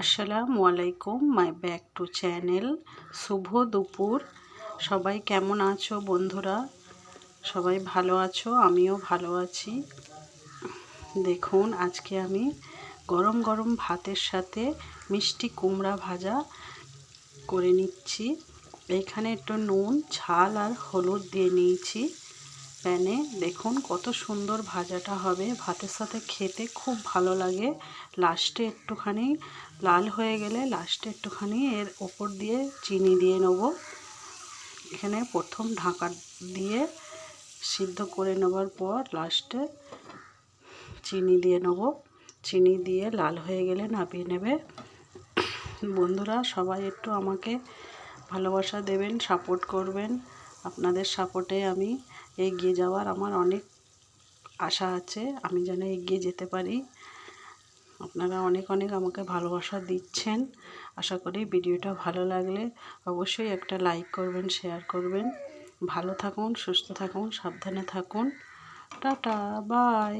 আসসালামু আলাইকুম, মাই back to channel. শুভ দুপুর। সবাই কেমন আছো বন্ধুরা? সবাই ভালো আছো? আমিও ভালো আছি। দেখুন, আজকে আমি গরম গরম ভাতের সাথে মিষ্টি কুমড়া ভাজা করে নিচ্ছি। এখানে একটু নুন, ঝাল আর হলুদ দিয়ে নিয়েছি প্যানে। দেখুন কত সুন্দর ভাজাটা হবে, ভাতের সাথে খেতে খুব ভালো লাগে। লাস্টে একটুখানি লাল হয়ে গেলে লাস্টে একটুখানি এর ওপর দিয়ে চিনি দিয়ে নেব। এখানে প্রথম ঢাকা দিয়ে সিদ্ধ করে নেবার পর লাস্টে চিনি দিয়ে নেব। চিনি দিয়ে লাল হয়ে গেলে নামিয়ে নেবে। বন্ধুরা সবাই একটু আমাকে ভালোবাসা দেবেন, সাপোর্ট করবেন। আপনাদের সাপোর্টে আমি এগিয়ে যাওয়ার আমার অনেক আশা আছে, আমি যেন এগিয়ে যেতে পারি। আপনারা অনেক অনেক আমাকে ভালোবাসা দিচ্ছেন। আশা করি ভিডিওটা ভালো লাগলে অবশ্যই একটা লাইক করবেন, শেয়ার করবেন। ভালো থাকুন, সুস্থ থাকুন, সাবধানে থাকুন। Tata, by.